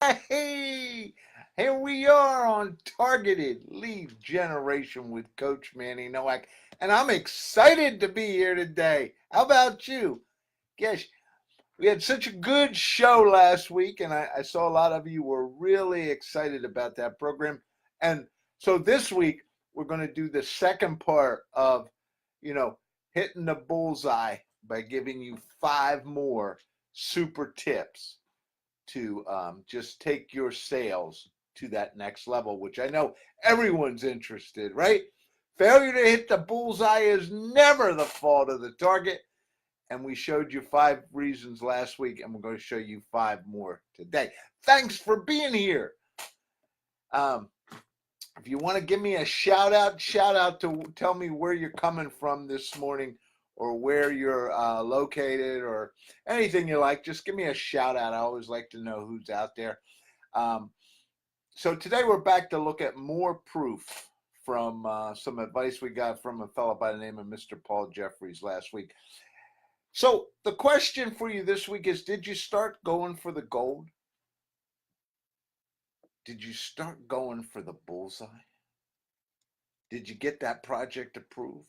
Hey, here we are on Targeted Lead Generation with Coach Manny Nowak, and I'm excited to be here today. How about you? Gosh, we had such a good show last week, and I saw a lot of you were really excited about that program. And so this week, we're going to do the second part of, you know, hitting the bullseye by giving you five more super tips to just take your sales to that next level, which I know everyone's interested, right? Failure to hit the bullseye is never the fault of the target. And we showed you five reasons last week, and we're going to show you five more today. Thanks for being here. Um, if you want to give me a shout out to tell me where you're coming from this morning or where you're located or anything you like. Just give me a shout out. I always like to know who's out there. Um, so today we're back to look at more proof from some advice we got from a fellow by the name of Mr. Paul Jeffries last week. So the question for you this week is, did you start going for the gold? Did you start going for the bullseye? Did you get that project approved?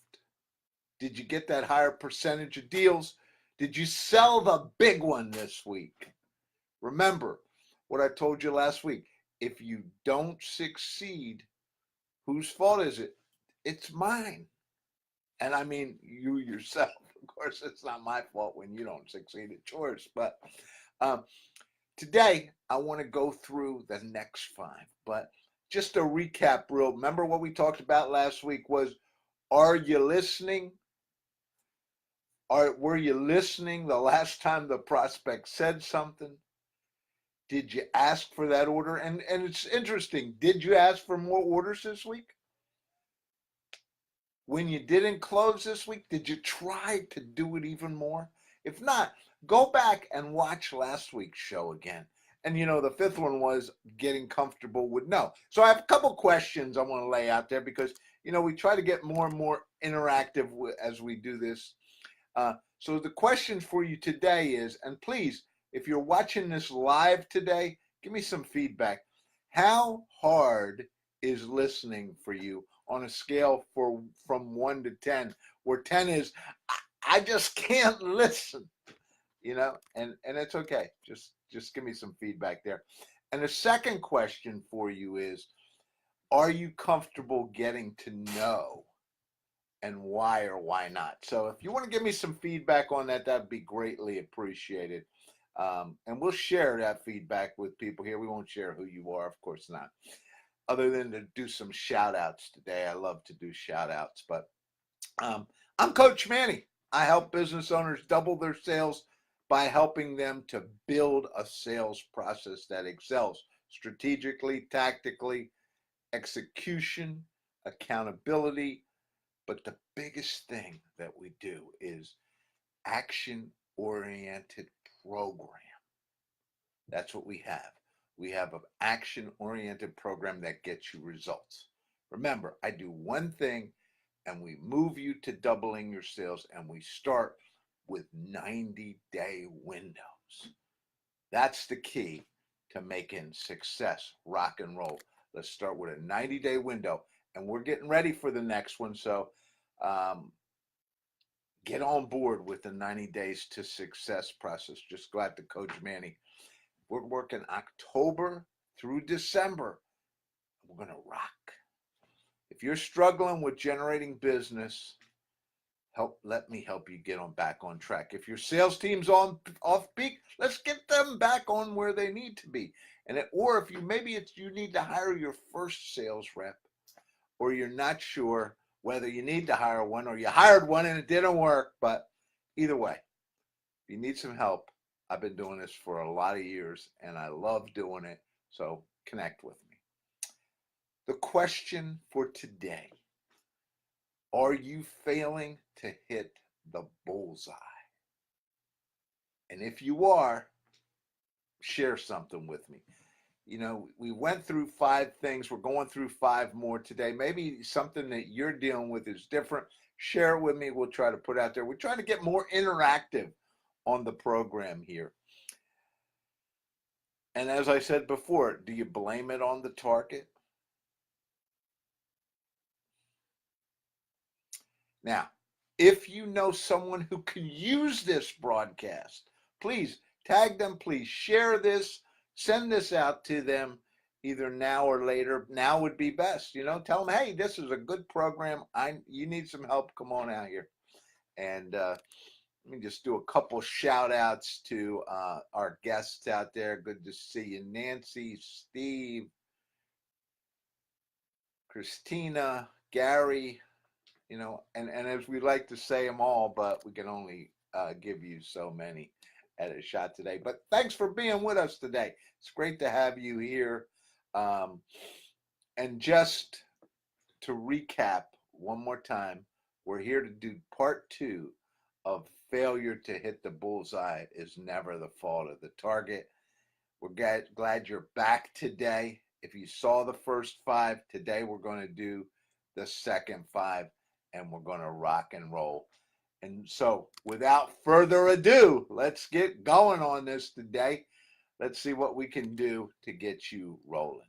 Did you get that higher percentage of deals? Did you sell the big one this week? Remember what I told you last week. If you don't succeed, whose fault is it? It's mine. And I mean you yourself. Of course, it's not my fault when you don't succeed. It's yours. But um, today, I want to go through the next five. But just to recap, remember what we talked about last week was, are you listening? Were you listening the last time the prospect said something? Did you ask for that order? And it's interesting. Did you ask for more orders this week? When you didn't close this week, did you try to do it even more? If not, go back and watch last week's show again. And the fifth one was getting comfortable with no. So I have a couple questions I want to lay out there because we try to get more and more interactive as we do this. So the question for you today is, and please, if you're watching this live today, give me some feedback. How hard is listening for you on a scale from 1 to 10, where 10 is I just can't listen, and it's okay. Just give me some feedback there. And the second question for you is, are you comfortable getting to know, and why or why not? So if you want to give me some feedback on that, that'd be greatly appreciated. And we'll share that feedback with people here. We won't share who you are, of course not, other than to do some shout outs today. I love to do shout outs, but I'm Coach Manny. I help business owners double their sales by helping them to build a sales process that excels strategically, tactically, execution, accountability. But the biggest thing that we do is action-oriented program. That's what we have. We have an action-oriented program that gets you results. Remember, I do one thing and we move you to doubling your sales, and we start with 90-day windows. That's the key to making success rock and roll. Let's start with a 90-day window, and we're getting ready for the next one. So get on board with the 90 days to success process. Just go out to Coach Manny. We're working October through December. We're going to rock. If you're struggling with generating business, let me help you get back on track. If your sales team's off peak, let's get them back on where they need to be. Or if you need to hire your first sales rep, or you're not sure whether you need to hire one, or you hired one and it didn't work. But either way, if you need some help, I've been doing this for a lot of years and I love doing it. So connect with me. The question for today: are you failing to hit the bullseye? And if you are, share something with me. We went through five things. We're going through five more today. Maybe something that you're dealing with is different. Share it with me. We'll try to put out there. We're trying to get more interactive on the program here. And as I said before, do you blame it on the target? Now, if you know someone who can use this broadcast, please tag them, please share this, send this out to them either now or later. Now would be best. Tell them, hey, this is a good program. You need some help. Come on out here. And let me just do a couple shout outs to our guests out there. Good to see you, Nancy, Steve, Christina, Gary, and as we like to say them all, but we can only give you so many at a shot today. But thanks for being with us today. It's great to have you here. And just to recap one more time, we're here to do part 2 of failure to hit the bullseye is never the fault of the target. We're glad you're back today. If you saw the first 5, today we're going to do the second 5, and we're going to rock and roll. And so, without further ado, let's get going on this today. Let's see what we can do to get you rolling.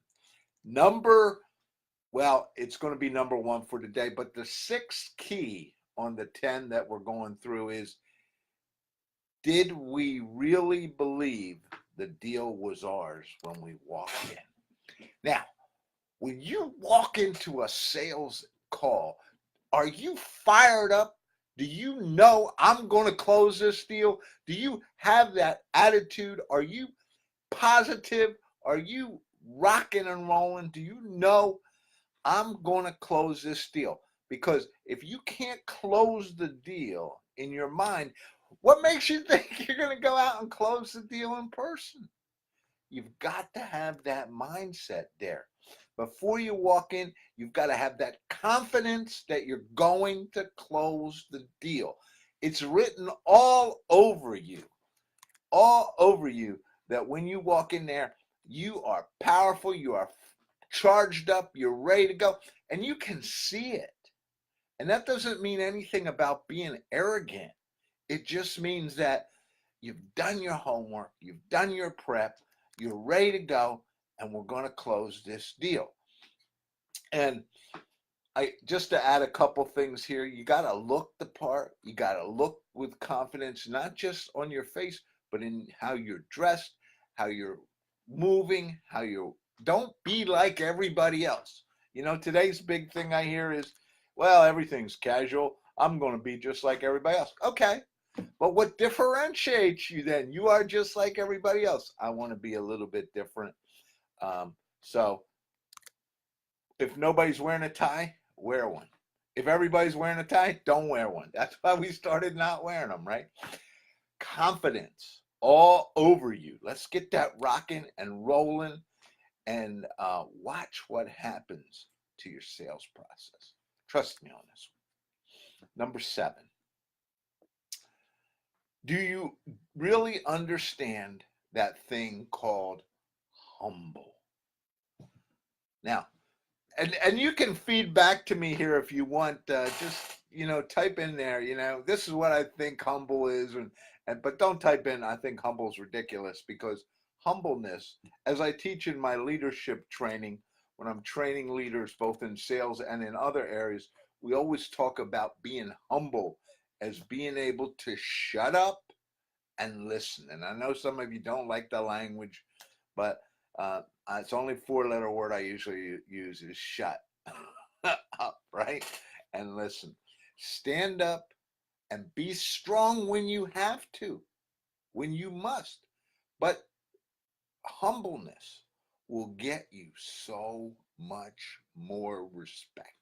It's going to be number 1 for today, but the 6th key on the 10 that we're going through is, did we really believe the deal was ours when we walked in? Now, when you walk into a sales call, are you fired up? Do you know I'm going to close this deal? Do you have that attitude? Are you positive? Are you rocking and rolling? Do you know I'm going to close this deal? Because if you can't close the deal in your mind, what makes you think you're going to go out and close the deal in person? You've got to have that mindset there. Before you walk in, you've got to have that confidence that you're going to close the deal. It's written all over you, that when you walk in there, you are powerful, you are charged up, you're ready to go, and you can see it. And that doesn't mean anything about being arrogant. It just means that you've done your homework, you've done your prep, you're ready to go, and we're going to close this deal. And just to add a couple things here, you got to look the part. You got to look with confidence, not just on your face, but in how you're dressed, how you're moving, don't be like everybody else. Today's big thing I hear is, well, everything's casual. I'm going to be just like everybody else. Okay. But what differentiates you then? You are just like everybody else. I want to be a little bit different. So if nobody's wearing a tie, wear one. If everybody's wearing a tie, don't wear one. That's why we started not wearing them, right? Confidence all over you. Let's get that rocking and rolling, and watch what happens to your sales process. Trust me on this one. Number 7. Do you really understand that thing called humble? Now, and you can feed back to me here if you want. Just type in there. This is what I think humble is, but don't type in I think humble is ridiculous, because humbleness, as I teach in my leadership training, when I'm training leaders both in sales and in other areas, we always talk about being humble as being able to shut up and listen. And I know some of you don't like the language, but it's only 4-letter word I usually use is shut up, right? And listen. Stand up and be strong when you have to, when you must. But humbleness will get you so much more respect.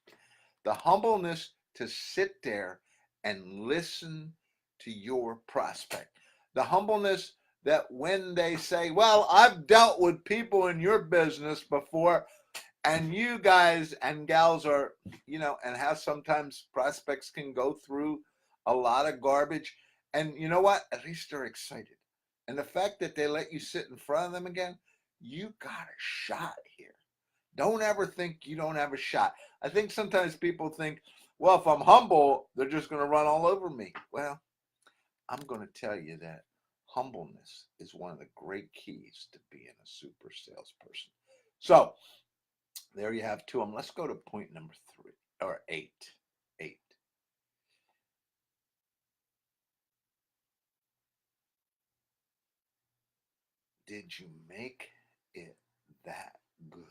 The humbleness to sit there and listen to your prospect. The humbleness that when they say, well, I've dealt with people in your business before, and you guys and gals are, and how sometimes prospects can go through a lot of garbage. And you know what? At least they're excited. And the fact that they let you sit in front of them again, you got a shot here. Don't ever think you don't have a shot. I think sometimes people think, well, if I'm humble, they're just going to run all over me. Well, I'm going to tell you that Humbleness is one of the great keys to being a super salesperson. So there you have two of them. Let's go to point number 8. 8. Did you make it that good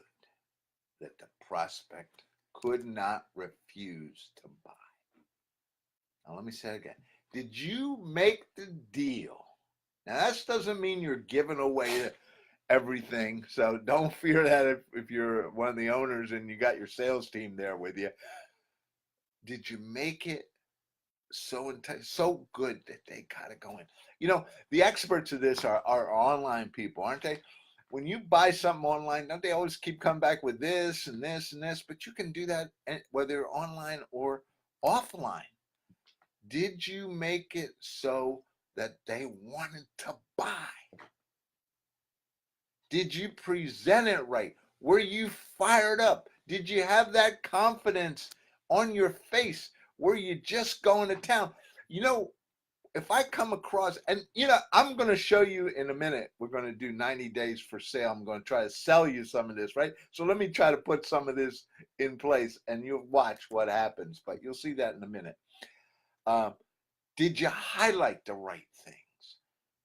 that the prospect could not refuse to buy? Now, let me say it again. Did you make the deal? Now, that doesn't mean you're giving away everything. So don't fear that if you're one of the owners and you got your sales team there with you. Did you make it so good that they got to go in? You know, the experts of this are online people, aren't they? When you buy something online, don't they always keep coming back with this and this and this? But you can do that whether online or offline. Did you make it so that they wanted to buy? Did you present it right? Were you fired up? Did you have that confidence on your face? Were you just going to town? You know, if I come across, and I'm going to show you in a minute, we're going to do 90 days for sale. I'm going to try to sell you some of this, right? So let me try to put some of this in place and you'll watch what happens, but you'll see that in a minute. Did you highlight the right things?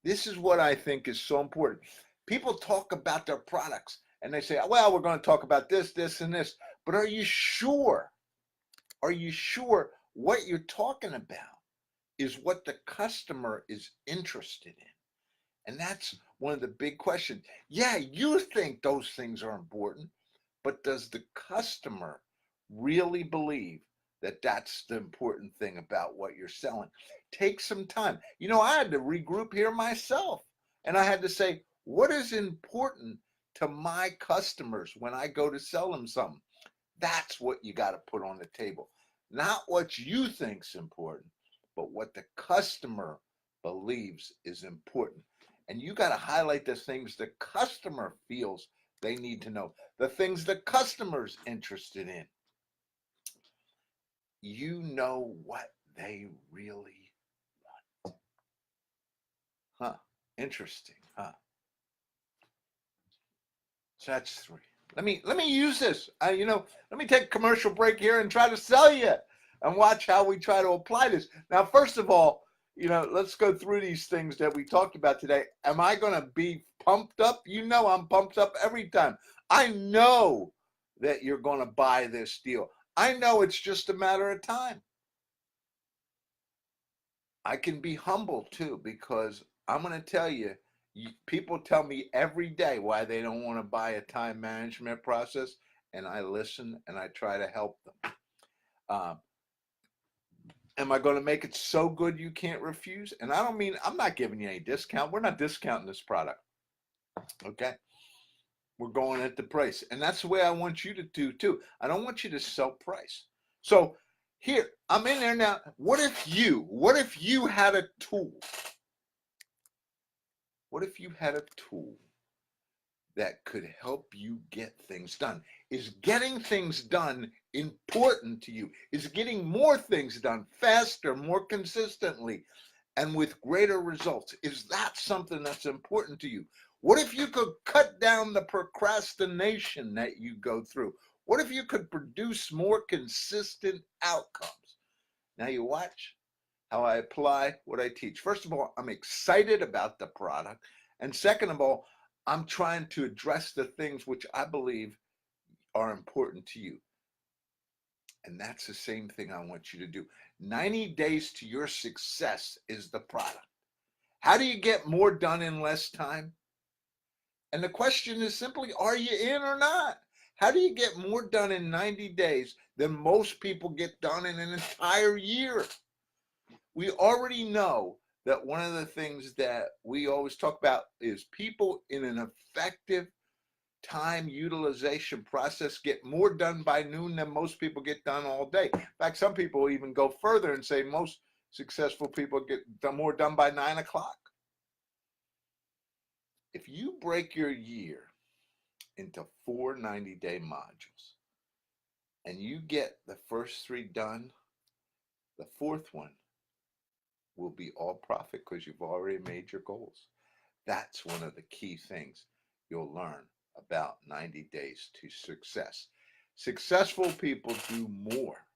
This is what I think is so important. People talk about their products and they say, well, we're going to talk about this, this, and this. But are you sure? Are you sure what you're talking about is what the customer is interested in? And that's one of the big questions. Yeah, you think those things are important, but does the customer really believe that that's the important thing about what you're selling? Take some time. I had to regroup here myself, and I had to say, what is important to my customers when I go to sell them something? That's what you got to put on the table. Not what you think's important, but what the customer believes is important. And you got to highlight the things the customer feels they need to know, the things the customer's interested in. You know what they really want. Huh. Interesting, huh? So that's 3. Let me use this. Let me take a commercial break here and try to sell you and watch how we try to apply this. Now, first of all, let's go through these things that we talked about today. Am I going to be pumped up? I'm pumped up every time. I know that you're going to buy this deal. I know it's just a matter of time. I can be humble too, because I'm going to tell you, people tell me every day why they don't want to buy a time management process, and I listen and I try to help them. Am I going to make it so good you can't refuse? And I don't mean, I'm not giving you any discount. We're not discounting this product. Okay. We're going at the price. And that's the way I want you to do too. I don't want you to sell price. So here, I'm in there now. What if you had a tool? What if you had a tool that could help you get things done? Is getting things done important to you? Is getting more things done faster, more consistently, and with greater results? Is that something that's important to you? What if you could cut down the procrastination that you go through? What if you could produce more consistent outcomes? Now you watch how I apply what I teach. First of all, I'm excited about the product. And second of all, I'm trying to address the things which I believe are important to you. And that's the same thing I want you to do. 90 days to your success is the product. How do you get more done in less time? And the question is simply, are you in or not? How do you get more done in 90 days than most people get done in an entire year? We already know that one of the things that we always talk about is people in an effective time utilization process get more done by noon than most people get done all day. In fact, some people even go further and say most successful people get more done by 9 o'clock. If you break your year into 4 90-day modules and you get the first 3 done, the fourth one will be all profit because you've already made your goals. That's one of the key things you'll learn about 90 days to success. Successful people do more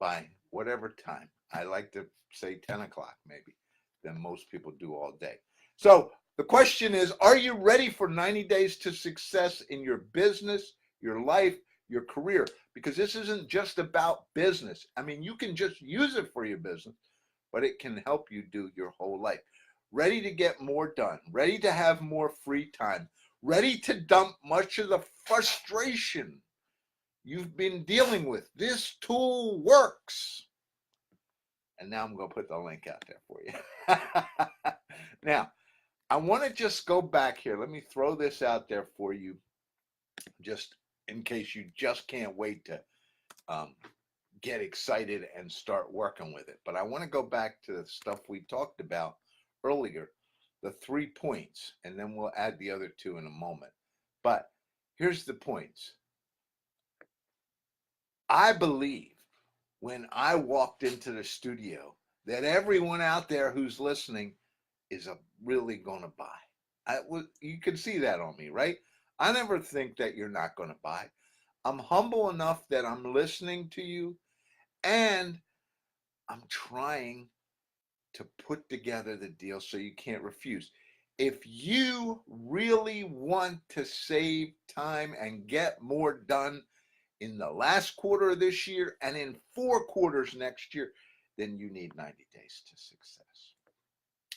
by whatever time. I like to say 10 o'clock maybe than most people do all day. So the question is, are you ready for 90 days to success in your business, your life, your career? Because this isn't just about business. I mean, you can just use it for your business, but it can help you do your whole life. Ready to get more done, ready to have more free time, ready to dump much of the frustration you've been dealing with. This tool works. And now I'm going to put the link out there for you. Now, I want to just go back here. Let me throw this out there for you, just in case you just can't wait to get excited and start working with it. But I want to go back to the stuff we talked about earlier, the 3 points, and then we'll add the other 2 in a moment. But here's the points. I believe when I walked into the studio that everyone out there who's listening is really going to buy. You can see that on me, right? I never think that you're not going to buy. I'm humble enough that I'm listening to you, and I'm trying to put together the deal so you can't refuse. If you really want to save time and get more done in the last quarter of this year and in 4 quarters next year, then you need 90 days to success.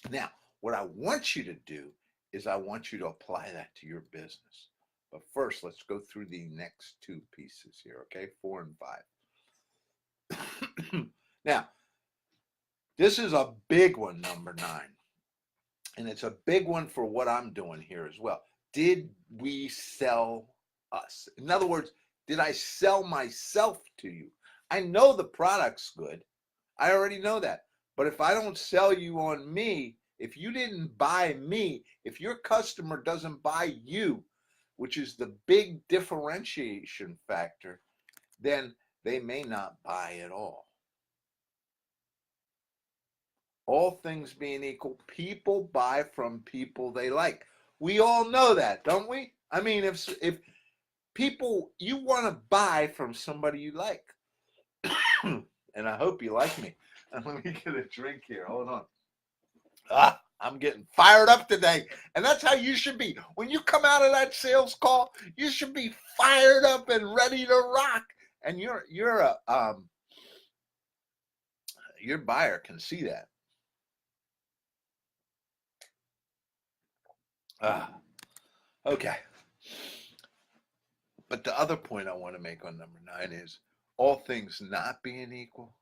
Now, what I want you to do is I want you to apply that to your business. But first, let's go through the next 2 pieces here, okay? 4 and 5. Now, this is a big one, number 9. And it's a big one for what I'm doing here as well. Did we sell us? In other words, did I sell myself to you? I know the product's good. I already know that. But if I don't sell you on me, if you didn't buy me, if your customer doesn't buy you, which is the big differentiation factor, then they may not buy at all. All things being equal, people buy from people they like. We all know that, don't we? I mean, if people, you want to buy from somebody you like. And I hope you like me. And let me get a drink here. Hold on. I'm getting fired up today. And that's how you should be. When you come out of that sales call, you should be fired up and ready to rock. And your buyer can see that. Okay. But the other point I want to make on number 9 is all things not being equal,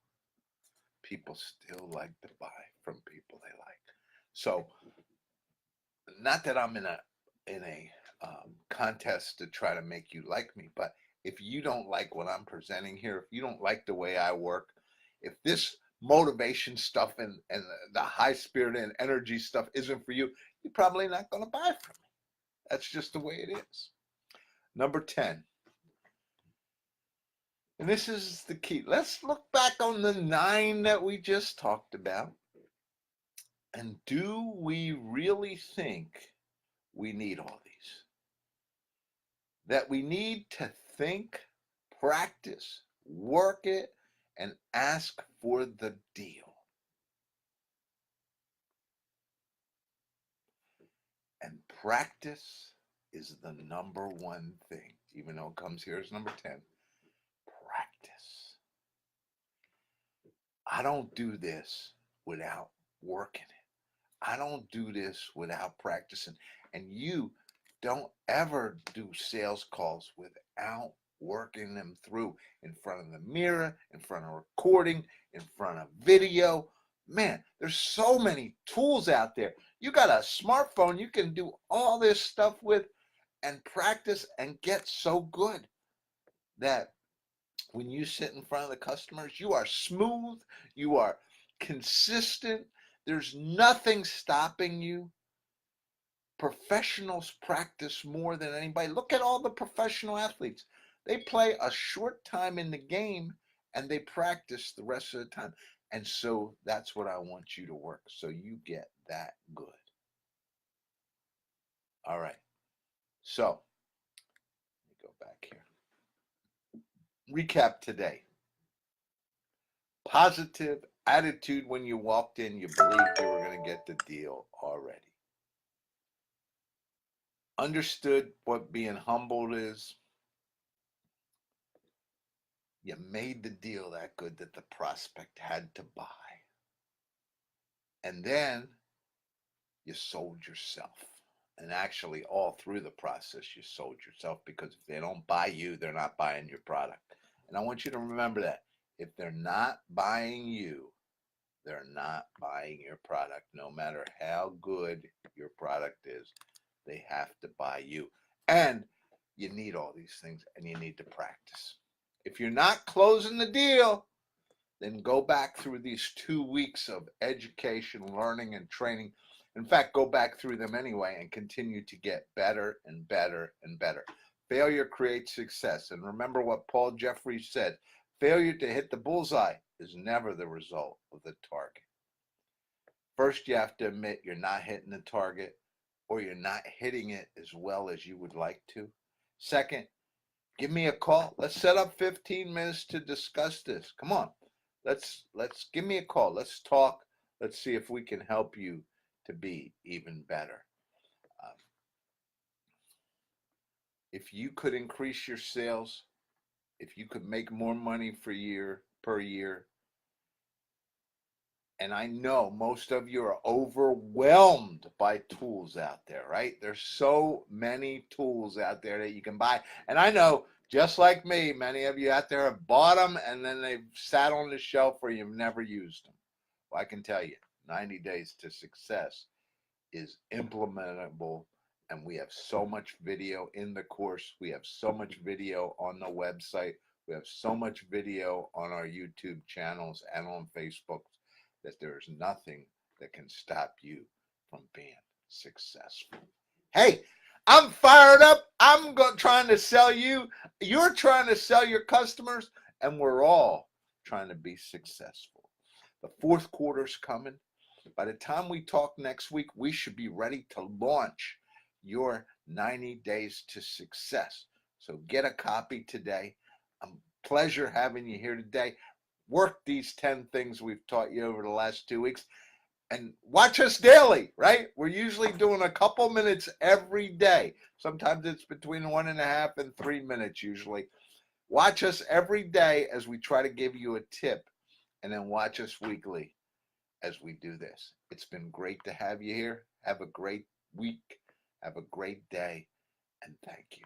people still like to buy from people they like. So, not that I'm in a contest to try to make you like me, but if you don't like what I'm presenting here, if you don't like the way I work, if this motivation stuff and the high spirit and energy stuff isn't for you, you're probably not going to buy from me. That's just the way it is. Number 10. And this is the key. Let's look back on the 9 that we just talked about. And do we really think we need all these? That we need to think, practice, work it, and ask for the deal. And practice is the number 1 thing, even though it comes here as number 10. Practice. I don't do this without working it. I don't do this without practicing. And you don't ever do sales calls without working them through in front of the mirror, in front of recording, in front of video. Man, there's so many tools out there. You got a smartphone you can do all this stuff with and practice and get so good that when you sit in front of the customers, you are smooth, you are consistent, there's nothing stopping you. Professionals practice more than anybody. Look at all the professional athletes. They play a short time in the game and they practice the rest of the time. And so that's what I want you to work, so you get that good. All right. So let me go back here. Recap today. Positive attitude when you walked in, you believed you were going to get the deal already. Understood what being humbled is. You made the deal that good that the prospect had to buy. And then you sold yourself. And actually, all through the process, you sold yourself, because if they don't buy you, they're not buying your product. And I want you to remember that. If they're not buying you, they're not buying your product. No matter how good your product is, they have to buy you. And you need all these things, and you need to practice. If you're not closing the deal, then go back through these 2 weeks of education, learning, and training. In fact, go back through them anyway and continue to get better and better and better. Failure creates success. And remember what Paul Jeffries said, failure to hit the bullseye is never the result of the target. First, you have to admit you're not hitting the target, or you're not hitting it as well as you would like to. Second, give me a call. Let's set up 15 minutes to discuss this. Come on. Let's give me a call. Let's talk. Let's see if we can help you to be even better. If you could increase your sales, if you could make more money per year, and I know most of you are overwhelmed by tools out there, right? There's so many tools out there that you can buy. And I know, just like me, many of you out there have bought them and then they've sat on the shelf or you've never used them. Well, I can tell you, 90 Days to Success is implementable, and we have so much video in the course. We have so much video on the website. We have so much video on our YouTube channels and on Facebook that there is nothing that can stop you from being successful. Hey, I'm fired up. I'm trying to sell you. You're trying to sell your customers, and we're all trying to be successful. The fourth quarter's coming. By the time we talk next week, we should be ready to launch your 90 Days to Success. So get a copy today. A pleasure having you here today. Work these 10 things we've taught you over the last 2 weeks, and watch us daily, right? We're usually doing a couple minutes every day. Sometimes it's between 1.5 and 3 minutes usually. Watch us every day as we try to give you a tip, and then watch us weekly as we do this. It's been great to have you here. Have a great week. Have a great day, and thank you.